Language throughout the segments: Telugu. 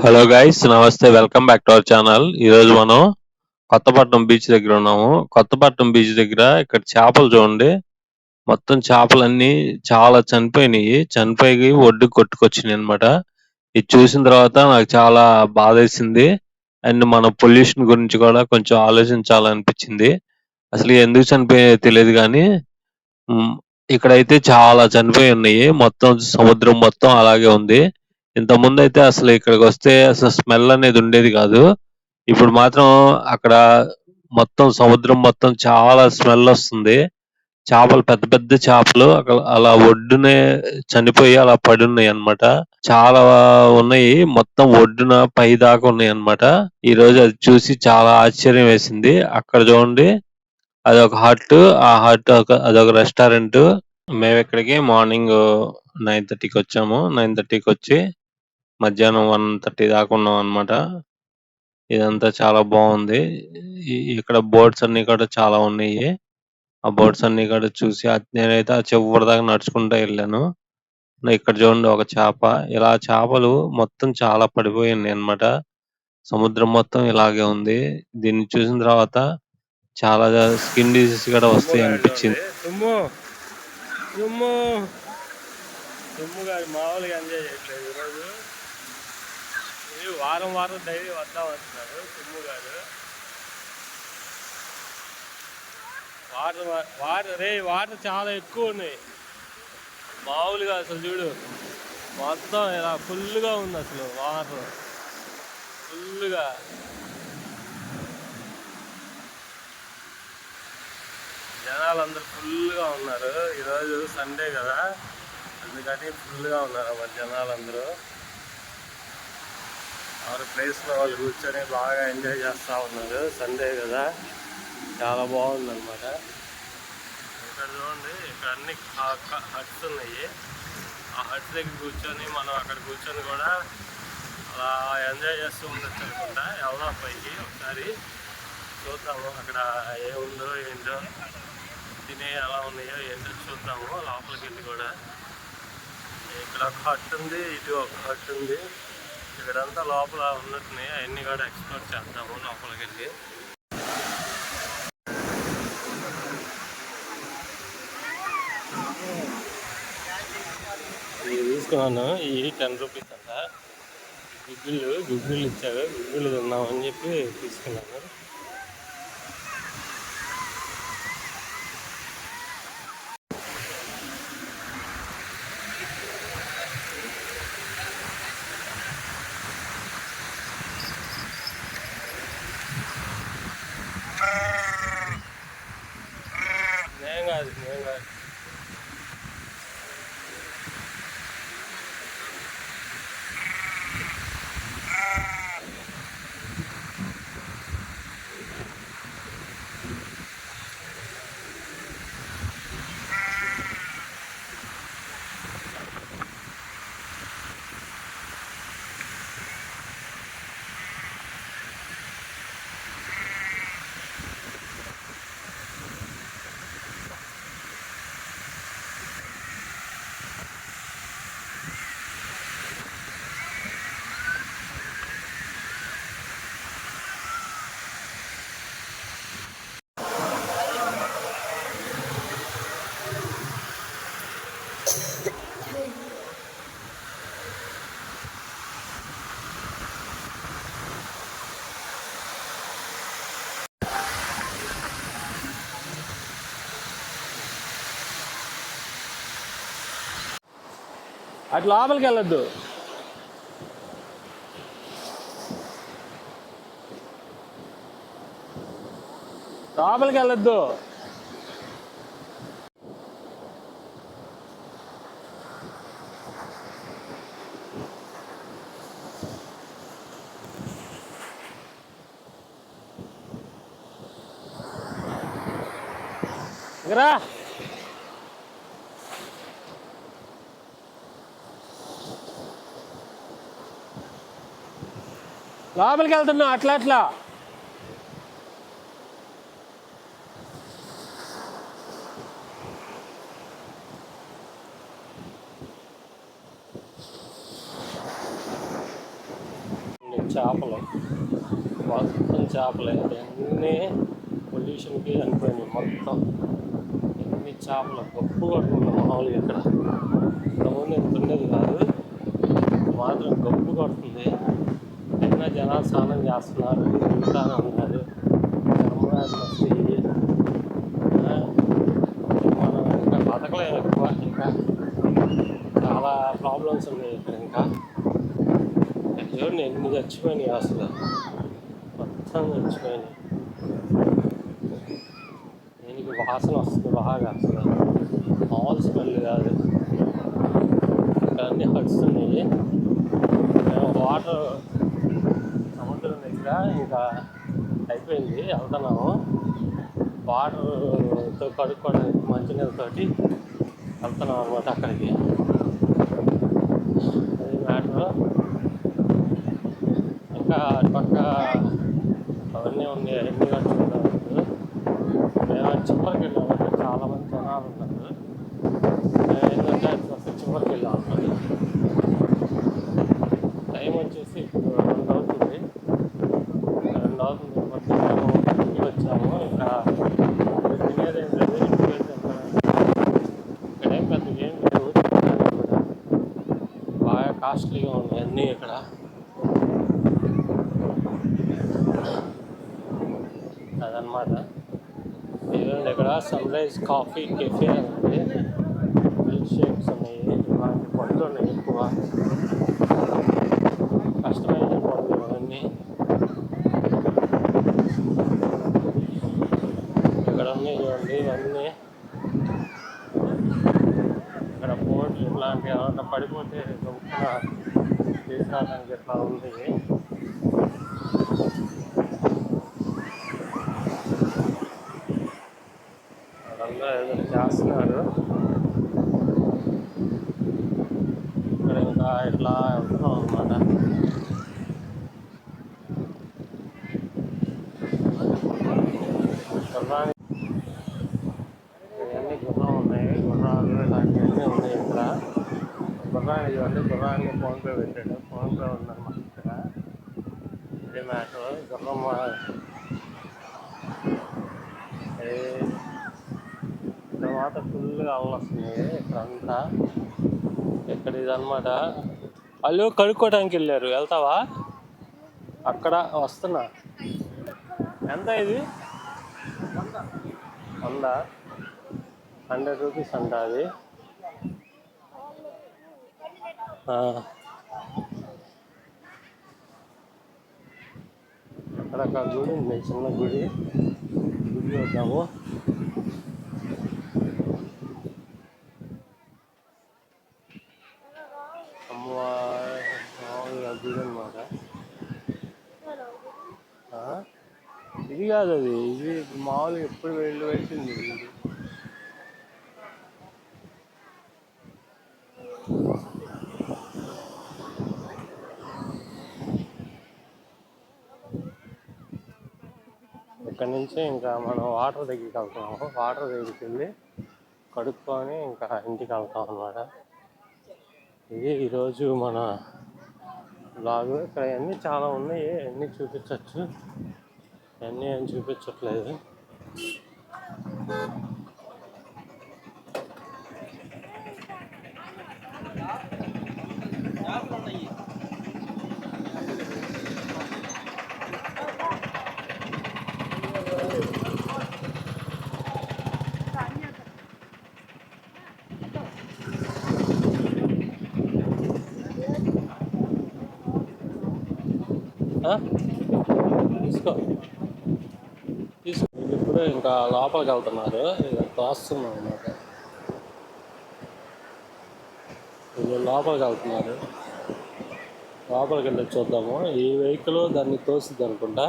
హలో గైస్ నమస్తే welcome back to our channel. ఈరోజు మనం కొత్తపట్నం బీచ్ దగ్గర ఉన్నాము. కొత్తపట్నం బీచ్ దగ్గర ఇక్కడ చేపలు చూడండి. మొత్తం చేపలన్నీ చాలా చనిపోయినాయి. చనిపోయి ఒడ్డుకు కొట్టుకొచ్చినాయి అనమాట. ఇది చూసిన తర్వాత నాకు చాలా బాధేసింది. అండ్ మన పొల్యూషన్ గురించి కూడా కొంచెం ఆలోచించాలనిపించింది. అసలు ఎందుకు చనిపోయాయో తెలియదు కానీ ఇక్కడైతే చాలా చనిపోయి ఉన్నాయి. మొత్తం సముద్రం మొత్తం అలాగే ఉంది. ఇంతకుముందయితే అసలు ఇక్కడికొస్తే అసలు స్మెల్ అనేది ఉండేది కాదు. ఇప్పుడు మాత్రం అక్కడ మొత్తం సముద్రం మొత్తం చాలా స్మెల్ వస్తుంది. చేపలు పెద్ద పెద్ద చేపలు అలా ఒడ్డునే చనిపోయి అలా పడున్నాయి అన్నమాట. చాలా ఉన్నాయి. మొత్తం ఒడ్డున పైదాకా ఉన్నాయన్నమాట. ఈరోజు అది చూసి చాలా ఆశ్చర్యం వేసింది. అక్కడ చూడండి అదొక హట్. ఆ హట్ అదొక రెస్టారెంట్. మేమిక్కడికి మార్నింగ్ 9:30కి వచ్చాము. 9:30కి వచ్చి మధ్యాహ్నం 1:30 దాకా ఉన్నామన్నమాట. ఇదంతా చాలా బాగుంది. ఇక్కడ బోట్స్ అన్నీ కూడా చాలా ఉన్నాయి. ఆ బోట్స్ అన్నీ కూడా చూసి నేనైతే ఆ చివరి దాకా నడుచుకుంటూ వెళ్ళాను. ఇక్కడ చూడండి ఒక చేప. ఇలా చేపలు మొత్తం చాలా పడిపోయి ఉన్నాయన్నమాట. సముద్రం మొత్తం ఇలాగే ఉంది. దీన్ని చూసిన తర్వాత చాలా స్కిన్ డిసీజ్ కూడా వస్తాయి అనిపించింది. దుమ్ము గారు మామూలుగా ఎంజాయ్ చేయట్లేదు ఈరోజు. వారం వారం డైలీ వద్దాం అంటున్నారు దుమ్ము గారు. వాటర్ చాలా ఎక్కువ ఉన్నాయి. మామూలుగా అసలు చూడు మొత్తం ఇలా ఫుల్గా ఉంది. అసలు వాటర్ ఫుల్గా. జనాలు అందరు ఫుల్గా ఉన్నారు. ఈరోజు సండే కదా, అందుకని ఫుల్గా ఉన్నారు అన్నమాట జనాలు అందరూ. ఎవరి ప్లేస్లో వాళ్ళు కూర్చొని బాగా ఎంజాయ్ చేస్తూ ఉన్నారు. సండే కదా, చాలా బాగుంది అనమాట. ఇక్కడ చూడండి, ఇక్కడ అన్ని హట్స్ ఉన్నాయి. ఆ హట్స్ దగ్గర కూర్చొని మనం అక్కడ కూర్చొని కూడా అలా ఎంజాయ్ చేస్తూ ఉండొచ్చు అనుకుంటా. వెళ్దాం పైకి ఒకసారి చూద్దాము అక్కడ ఏముందో ఏంటో, తినే ఎలా ఉన్నాయో ఏంటో చూద్దాము. లోపలికి వెళ్ళి కూడా ఇక్కడ ఒక హట్ ఉంది, ఇటు ఒక హట్ ఉంది. ఇక్కడంతా లోపల ఉన్నట్టున్నాయి. అవన్నీ కూడా ఎక్స్ప్లోర్ చేద్దాము లోపలికి వెళ్ళి. ఇది తీసుకున్నాను. ఈ 10 రూపీస్ అంట. గుగ్గిళ్ళు ఇచ్చారు. గుగ్గిళ్ళు తిన్నామని చెప్పి తీసుకున్నాను. నేను కాదు. అటు లోపలికి వెళ్ళొద్దు. లోపలికి వెళ్ళొద్దు. రా. లోపలికి వెళ్తున్నా అట్లా. చేపలు, మొత్తం చేపలే. అన్నీ పొల్యూషన్కి చనిపోయినాయి మొత్తం. ఎన్ని చేపలు గొప్ప కొడుతుంది మామూలుగా ఇక్కడ. ఇంతకుముందు ఎంత ఉండేది కాదు, మాత్రం గొప్ప కొడుతుంది. అయినా జనాలు స్నానం చేస్తున్నారు, తింటానే ఉన్నారు. ధర్మరాజులు వస్తాయి. మనం ఇంకా బతకలేము ఎక్కువ. ఇంకా చాలా ప్రాబ్లమ్స్ ఉన్నాయి ఇక్కడ. ఇంకా చూడండి ఎన్ని చచ్చిపోయినాయి అసలు, మొత్తం చచ్చిపోయినాయి. దీనికి వాసన వస్తుంది బాగా, అసలు మామూలు స్మెల్ కాదు. ఇక్కడ అన్నీ హట్స్ ఉన్నాయి. మేము వాటర్ సముద్రం దగ్గర ఇంకా అయిపోయింది, వెళ్తున్నాము. వాటర్తో కడుక్కోవడానికి మంచినీళ్ళతోటి వెళ్తున్నాం అనమాట అక్కడికి. అది మ్యాటర్. ఇంకా అటుపక్క అవన్నీ ఉన్నాయి, అన్నీ కట్టుకుంటాం. మేము చివరికి వెళ్ళాము, చాలామంది జనాలు ఉన్నారు. మేము ఏంటంటే అసలు చివరికి వెళ్ళాము. టైం వచ్చేసి ఇప్పుడు 2 అవుతుంది. మొత్తం మేము ఇంటికి వచ్చాము. ఇంకా తినేది ఏం లేదు, ఇంటికి వచ్చాము. ఇక్కడ ఏం పెద్ద ఏం లేవు, తినడానికి కూడా బాగా కాస్ట్లీగా ఉన్నాయి అన్నీ ఇక్కడ. అదనమాట. ఇదండి ఇక్కడ సన్ రైజ్ కాఫీ కెఫే ఉంది. మిల్క్ షేక్స్ ఉన్నాయి, ఇలాంటి పళ్ళు ఉన్నాయి ఎక్కువ. కష్టమైన పళ్ళు అవన్నీ. ఇక్కడ ఉన్నాయి చూడండి ఇవన్నీ. ఇక్కడ బోర్డులు ఇట్లాంటివి ఏమన్నా పడిపోతే గొప్పగా తీసుకురావడానికి ఇట్లా ఉంది. వాళ్ళందరూ ఏదో చేస్తున్నారు. ఇక్కడ ఇంకా ఇట్లా వెళ్తున్నాం అనమాట. ఇవన్నీ గుర్రం ఉన్నాయి, గుర్రాలు ఇలాంటివన్నీ ఉన్నాయి ఇక్కడ. గుర్రాన్ని చూడండి, గుర్రాన్ని ఫోన్పే పెట్టాడు. ఫోన్పే ఉందన్నమాట ఇక్కడ. ఇది మ్యాటర్. గుర్రం ఇక్కడ మాత్రం ఫుల్గా అల్లు వస్తున్నాయి ఇక్కడంతా. ఇక్కడ ఇదనమాట. వాళ్ళు కడుక్కోవడానికి వెళ్ళారు, వెళ్తావా? అక్కడ వస్తున్నా. ఎంత ఇది? 100 రూపీస్ అంట అది. అక్కడ ఒక గుడి ఉంది, చిన్న గుడి. గుడి వద్దాము. మామూలుగా గుడి అనమాట. ఇది కాదు, అది ఇది మామూలుగా ఎప్పుడు పెట్టింది గుడి. ఇక్కడ నుంచి ఇంకా మనం వాటర్ దగ్గరికి వెళ్తున్నాము. వాటర్ దగ్గరికి వెళ్ళి కడుక్కొని ఇంకా ఇంటికి వెళ్తాం అన్నమాట. ఇది ఈరోజు మన బ్లాగ్. ఇక్కడ అన్నీ చాలా ఉన్నాయి, అన్నీ చూపించవచ్చు. అన్నీ ఏం చూపించట్లేదు. తీసుకో ఇప్పుడు ఇంకా లోపలికి వెళ్తున్నారు. తోస్తున్నాం అన్నమాట. వీళ్ళు లోపలికి వెళ్తున్నారు. లోపలికి వెళ్ళి చూద్దాము. ఈ వెహికల్ దాన్ని తోసిద్ది అనుకుంటా.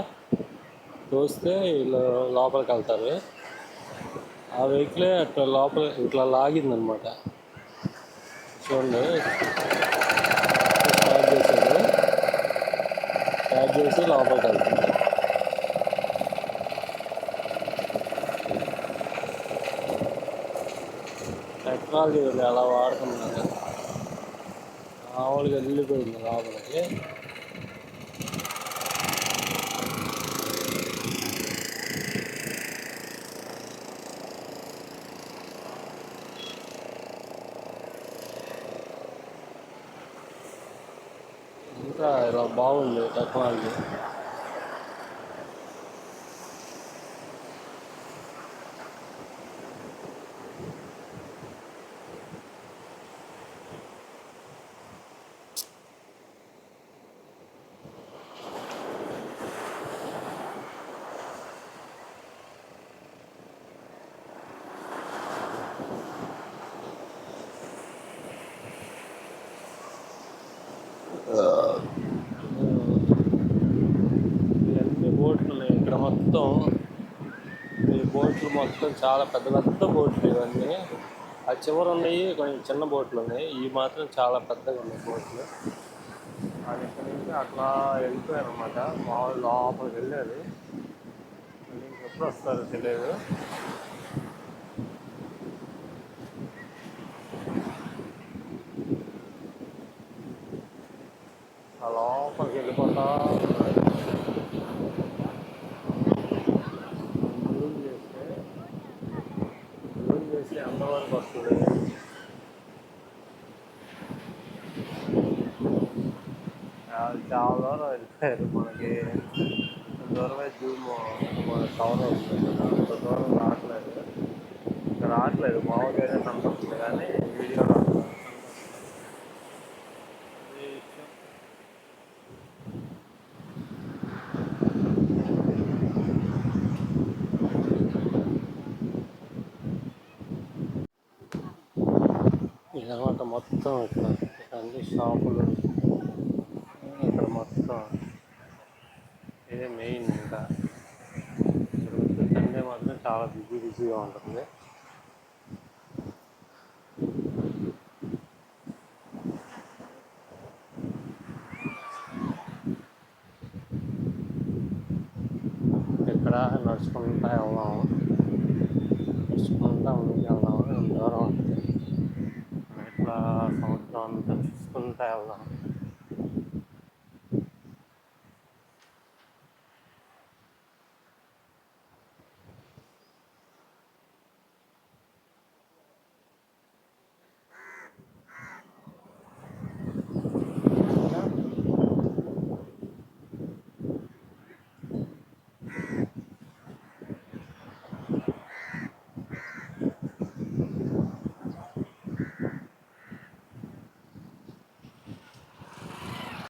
తోస్తే వీళ్ళు లోపలికి వెళ్తారు. ఆ వెహికలే అట్లా లోపల ఇట్లా లాగిందనమాట. చూడండి, స్టార్ట్ చేశాడు. స్టార్ట్ చేసి లోపలికి వెళ్తుంది. టెక్నాలజీ ఎలా వాడుతున్నారు. మామూలుగా వెళ్ళిపోయింది లోపలికి. అంతా ఇలా బాగుంది టెక్నాలజీ. ఇవన్నీ బోట్లు ఉన్నాయి ఇక్కడ మొత్తం. ఈ బోట్లు మొత్తం చాలా పెద్ద పెద్ద బోట్లు ఇవన్నీ. ఆ చివర ఉన్నాయి కొంచెం చిన్న బోట్లు ఉన్నాయి, ఇవి మాత్రం చాలా పెద్దగా ఉన్నాయి బోట్లు. అది ఇక్కడ నుంచి అట్లా వెళ్ళిపోయారు అనమాట. మామూలు లోపలికి వెళ్ళారు, ఎప్పుడు వస్తారో తెలియదు. ఆ లోపలికి వెళ్ళిపోతా జూమ్ చేసి ఎంతవరకు వస్తుంది. చాలా దూరం వెళ్ళిపోయారు. మనకి దూరమే జూమ్ మన కవర్ అవుతుంది, అంత దూరం రావట్లేదు. ఇక్కడ రావట్లేదు, మామూలుగా అయితే కనిపిస్తుంది కానీ వీడియో రావట్లేదు. ఇదన్నమాట మొత్తం. ఇక్కడ అన్ని షాపులు, ఇక్కడ మొత్తం ఇదే మెయిన్. ఇంకా ఇక్కడ వచ్చే సండే మాత్రం చాలా బిజీగా ఉంటుంది. ఇక్కడ నడుచుకుంటా వెళ్దాము, నడుచుకుంటా ముందుకు వెళ్దాము. దూరం ఉంటుంది, ఇట్లా సముద్రం అంతా చూసుకుంటా వెళ్దాం.